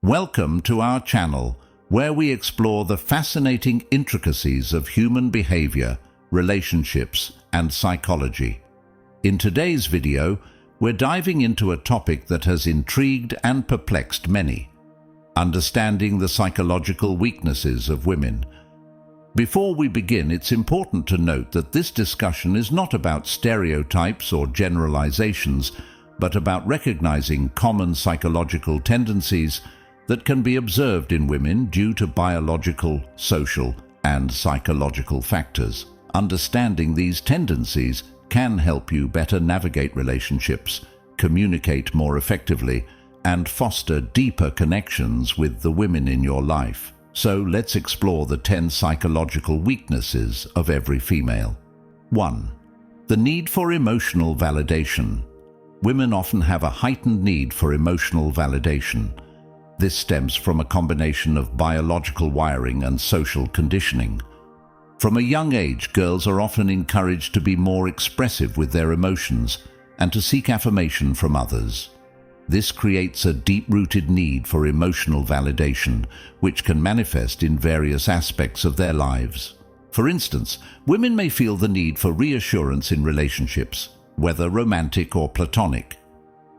Welcome to our channel, where we explore the fascinating intricacies of human behavior, relationships, and psychology. In today's video, we're diving into a topic that has intrigued and perplexed many: understanding the psychological weaknesses of women. Before we begin, it's important to note that this discussion is not about stereotypes or generalizations, but about recognizing common psychological tendencies that can be observed in women due to biological, social, and psychological factors. Understanding these tendencies can help you better navigate relationships, communicate more effectively, and foster deeper connections with the women in your life. So let's explore the 10 psychological weaknesses of every female. 1. The need for emotional validation. Women often have a heightened need for emotional validation. This stems from a combination of biological wiring and social conditioning. From a young age, girls are often encouraged to be more expressive with their emotions and to seek affirmation from others. This creates a deep-rooted need for emotional validation, which can manifest in various aspects of their lives. For instance, women may feel the need for reassurance in relationships, whether romantic or platonic.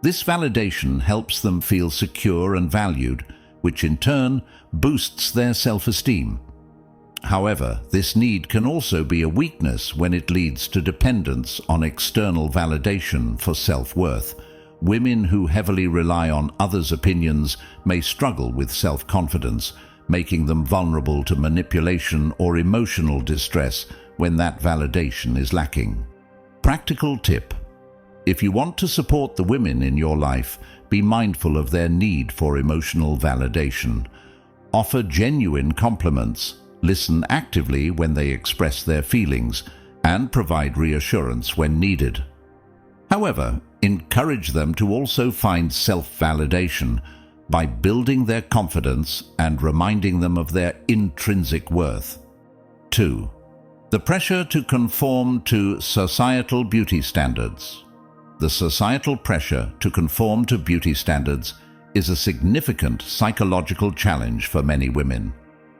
This validation helps them feel secure and valued, which in turn boosts their self-esteem. However, this need can also be a weakness when it leads to dependence on external validation for self-worth. Women who heavily rely on others' opinions may struggle with self-confidence, making them vulnerable to manipulation or emotional distress when that validation is lacking. Practical tip: if you want to support the women in your life, be mindful of their need for emotional validation. Offer genuine compliments, listen actively when they express their feelings, and provide reassurance when needed. However, encourage them to also find self-validation by building their confidence and reminding them of their intrinsic worth. 2. The pressure to conform to societal beauty standards. The societal pressure to conform to beauty standards is a significant psychological challenge for many women.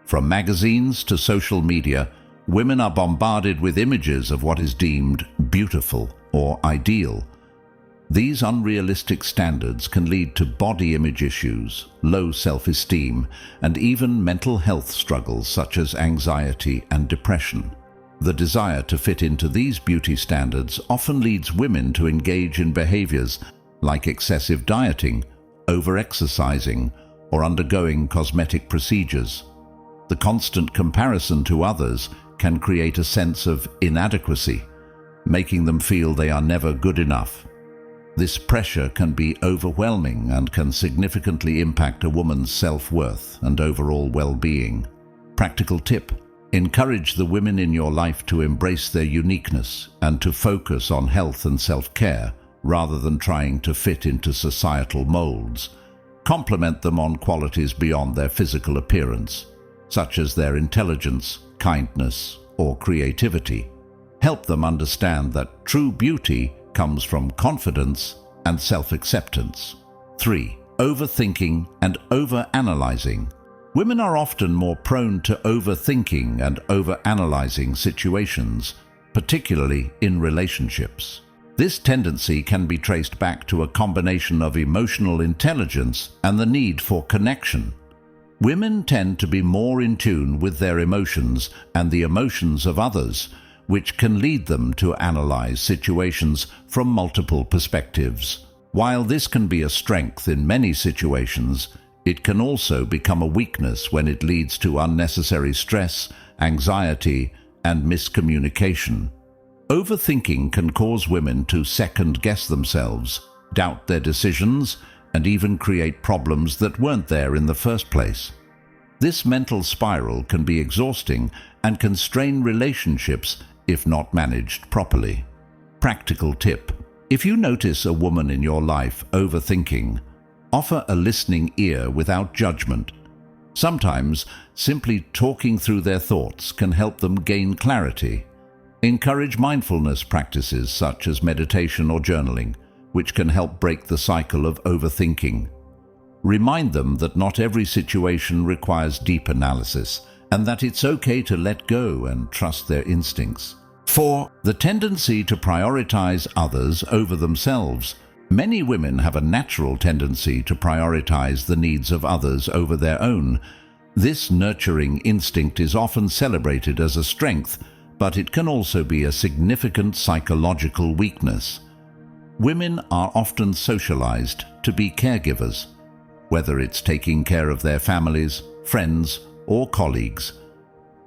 From magazines to social media, women are bombarded with images of what is deemed beautiful or ideal. These unrealistic standards can lead to body image issues, low self-esteem, and even mental health struggles such as anxiety and depression. The desire to fit into these beauty standards often leads women to engage in behaviors like excessive dieting, overexercising, or undergoing cosmetic procedures. The constant comparison to others can create a sense of inadequacy, making them feel they are never good enough. This pressure can be overwhelming and can significantly impact a woman's self-worth and overall well-being. Practical tip: encourage the women in your life to embrace their uniqueness and to focus on health and self-care rather than trying to fit into societal molds. Compliment them on qualities beyond their physical appearance, such as their intelligence, kindness, or creativity. Help them understand that true beauty comes from confidence and self-acceptance. 3. Overthinking and overanalyzing. Women are often more prone to overthinking and overanalyzing situations, particularly in relationships. This tendency can be traced back to a combination of emotional intelligence and the need for connection. Women tend to be more in tune with their emotions and the emotions of others, which can lead them to analyze situations from multiple perspectives. While this can be a strength in many situations, it can also become a weakness when it leads to unnecessary stress, anxiety, and miscommunication. Overthinking can cause women to second-guess themselves, doubt their decisions, and even create problems that weren't there in the first place. This mental spiral can be exhausting and can strain relationships if not managed properly. Practical tip: if you notice a woman in your life overthinking, offer a listening ear without judgment. Sometimes, simply talking through their thoughts can help them gain clarity. Encourage mindfulness practices such as meditation or journaling, which can help break the cycle of overthinking. Remind them that not every situation requires deep analysis, and that it's okay to let go and trust their instincts. 4. The tendency to prioritize others over themselves. Many women have a natural tendency to prioritize the needs of others over their own. This nurturing instinct is often celebrated as a strength, but it can also be a significant psychological weakness. Women are often socialized to be caregivers, whether it's taking care of their families, friends, or colleagues.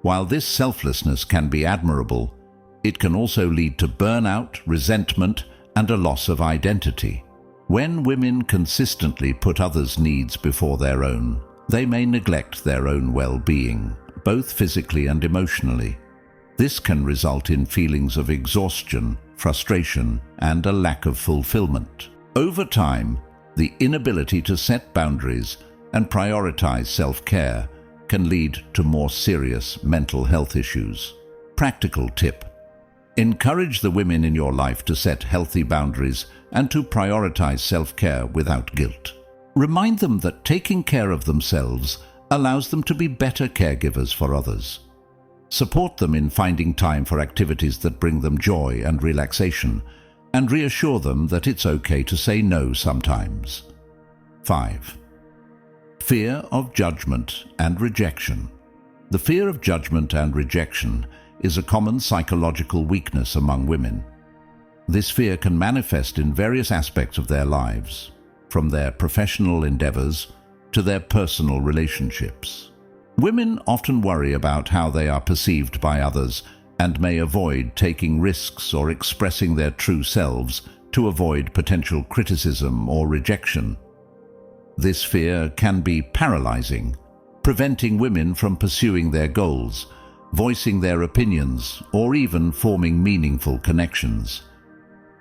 While this selflessness can be admirable, it can also lead to burnout, resentment, and a loss of identity. When women consistently put others' needs before their own, they may neglect their own well-being, both physically and emotionally. This can result in feelings of exhaustion, frustration, and a lack of fulfillment. Over time, the inability to set boundaries and prioritize self-care can lead to more serious mental health issues. Practical tip: encourage the women in your life to set healthy boundaries and to prioritize self-care without guilt. Remind them that taking care of themselves allows them to be better caregivers for others. Support them in finding time for activities that bring them joy and relaxation, and reassure them that it's okay to say no sometimes. 5. Fear of judgment and rejection. The fear of judgment and rejection is a common psychological weakness among women. This fear can manifest in various aspects of their lives, from their professional endeavors to their personal relationships. Women often worry about how they are perceived by others and may avoid taking risks or expressing their true selves to avoid potential criticism or rejection. This fear can be paralyzing, preventing women from pursuing their goals, voicing their opinions, or even forming meaningful connections.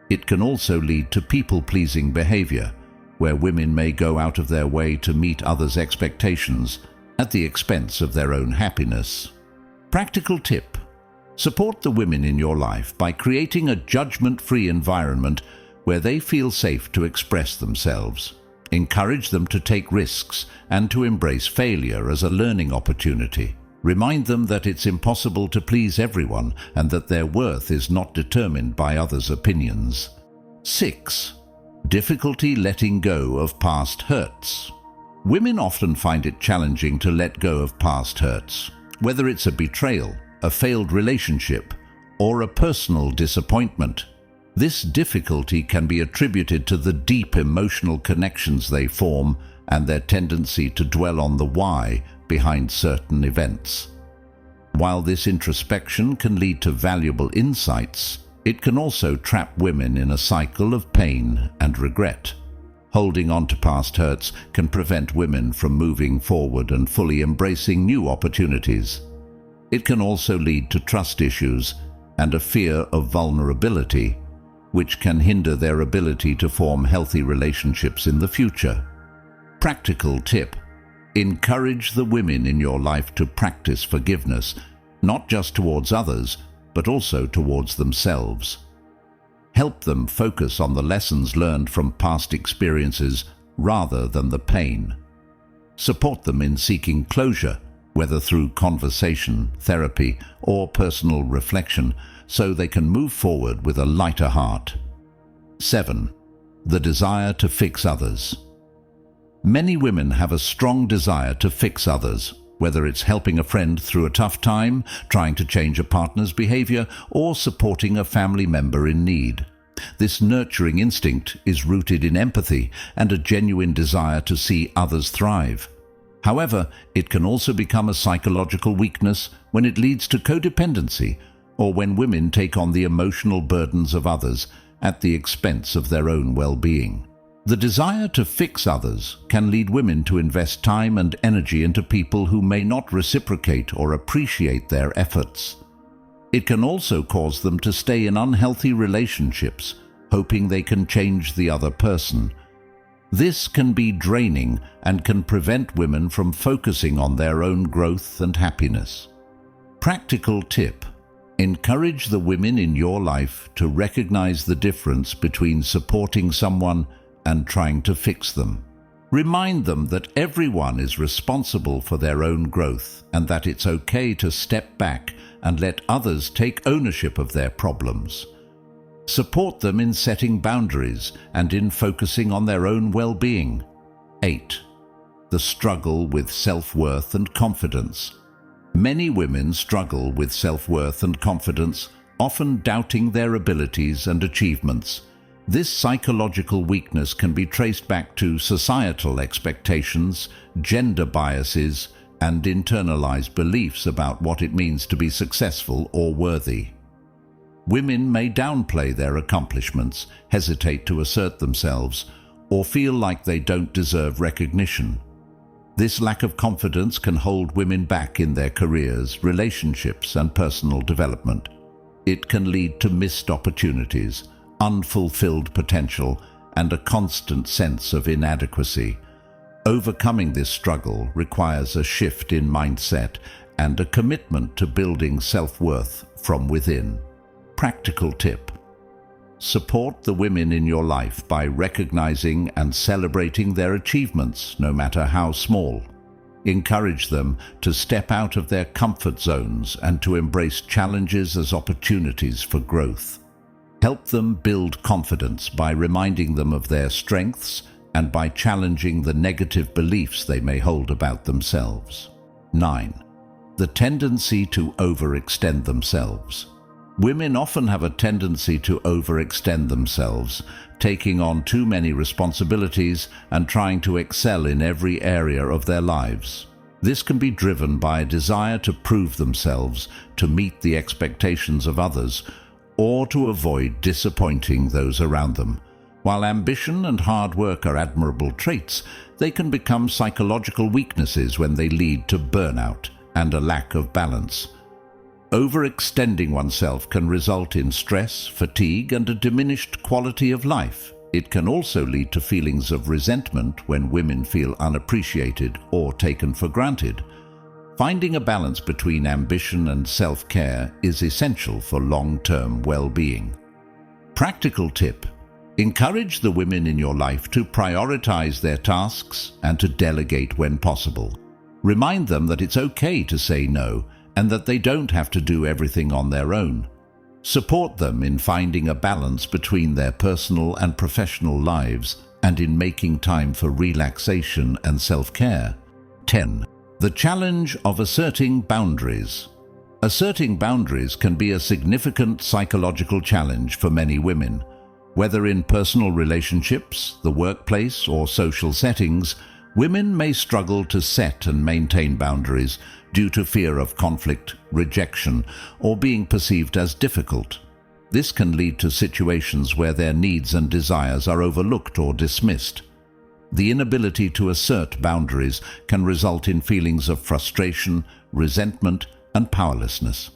It can also lead to people-pleasing behavior, where women may go out of their way to meet others' expectations at the expense of their own happiness. Practical tip: support the women in your life by creating a judgment-free environment where they feel safe to express themselves. Encourage them to take risks and to embrace failure as a learning opportunity. Remind them that it's impossible to please everyone and that their worth is not determined by others' opinions. 6. Difficulty letting go of past hurts. Women often find it challenging to let go of past hurts, whether it's a betrayal, a failed relationship, or a personal disappointment. This difficulty can be attributed to the deep emotional connections they form and their tendency to dwell on the why behind certain events. While this introspection can lead to valuable insights, it can also trap women in a cycle of pain and regret. Holding on to past hurts can prevent women from moving forward and fully embracing new opportunities. It can also lead to trust issues and a fear of vulnerability, which can hinder their ability to form healthy relationships in the future. Practical tip: encourage the women in your life to practice forgiveness, not just towards others, but also towards themselves. Help them focus on the lessons learned from past experiences rather than the pain. Support them in seeking closure, whether through conversation, therapy, or personal reflection, so they can move forward with a lighter heart. 7. The desire to fix others. Many women have a strong desire to fix others, whether it's helping a friend through a tough time, trying to change a partner's behavior, or supporting a family member in need. This nurturing instinct is rooted in empathy and a genuine desire to see others thrive. However, it can also become a psychological weakness when it leads to codependency, or when women take on the emotional burdens of others at the expense of their own well-being. The desire to fix others can lead women to invest time and energy into people who may not reciprocate or appreciate their efforts. It can also cause them to stay in unhealthy relationships, hoping they can change the other person. This can be draining and can prevent women from focusing on their own growth and happiness. Practical tip: encourage the women in your life to recognize the difference between supporting someone and trying to fix them. Remind them that everyone is responsible for their own growth and that it's okay to step back and let others take ownership of their problems. Support them in setting boundaries and in focusing on their own well-being. 8. The struggle with self-worth and confidence. Many women struggle with self-worth and confidence, often doubting their abilities and achievements. This psychological weakness can be traced back to societal expectations, gender biases, and internalized beliefs about what it means to be successful or worthy. Women may downplay their accomplishments, hesitate to assert themselves, or feel like they don't deserve recognition. This lack of confidence can hold women back in their careers, relationships, and personal development. It can lead to missed opportunities, unfulfilled potential, and a constant sense of inadequacy. Overcoming this struggle requires a shift in mindset and a commitment to building self-worth from within. Practical tip: support the women in your life by recognizing and celebrating their achievements, no matter how small. Encourage them to step out of their comfort zones and to embrace challenges as opportunities for growth. Help them build confidence by reminding them of their strengths and by challenging the negative beliefs they may hold about themselves. 9. The tendency to overextend themselves. Women often have a tendency to overextend themselves, taking on too many responsibilities and trying to excel in every area of their lives. This can be driven by a desire to prove themselves, to meet the expectations of others, or to avoid disappointing those around them. While ambition and hard work are admirable traits, they can become psychological weaknesses when they lead to burnout and a lack of balance. Overextending oneself can result in stress, fatigue, and a diminished quality of life. It can also lead to feelings of resentment when women feel unappreciated or taken for granted. Finding a balance between ambition and self-care is essential for long-term well-being. Practical tip: encourage the women in your life to prioritize their tasks and to delegate when possible. Remind them that it's okay to say no and that they don't have to do everything on their own. Support them in finding a balance between their personal and professional lives and in making time for relaxation and self-care. 10. The challenge of asserting boundaries. Asserting boundaries can be a significant psychological challenge for many women. Whether in personal relationships, the workplace, or social settings, women may struggle to set and maintain boundaries due to fear of conflict, rejection, or being perceived as difficult. This can lead to situations where their needs and desires are overlooked or dismissed. The inability to assert boundaries can result in feelings of frustration, resentment, and powerlessness.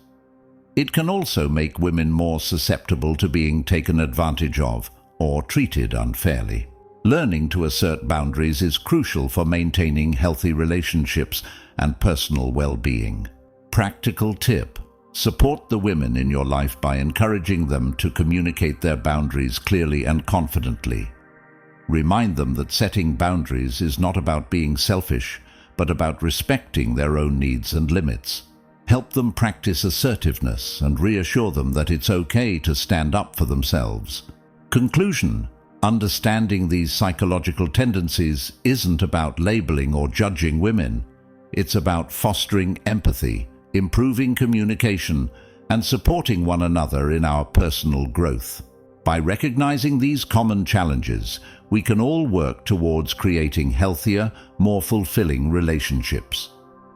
It can also make women more susceptible to being taken advantage of or treated unfairly. Learning to assert boundaries is crucial for maintaining healthy relationships and personal well-being. Practical tip: support the women in your life by encouraging them to communicate their boundaries clearly and confidently. Remind them that setting boundaries is not about being selfish, but about respecting their own needs and limits. Help them practice assertiveness and reassure them that it's okay to stand up for themselves. Conclusion: understanding these psychological tendencies isn't about labeling or judging women. It's about fostering empathy, improving communication, and supporting one another in our personal growth. By recognizing these common challenges, we can all work towards creating healthier, more fulfilling relationships.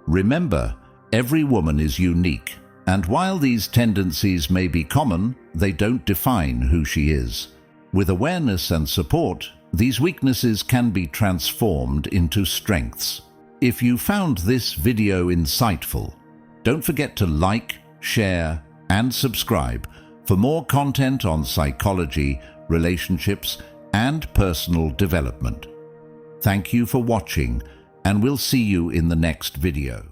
Remember, every woman is unique, and while these tendencies may be common, they don't define who she is. With awareness and support, these weaknesses can be transformed into strengths. If you found this video insightful, don't forget to like, share, and subscribe for more content on psychology, relationships, and personal development. Thank you for watching, and we'll see you in the next video.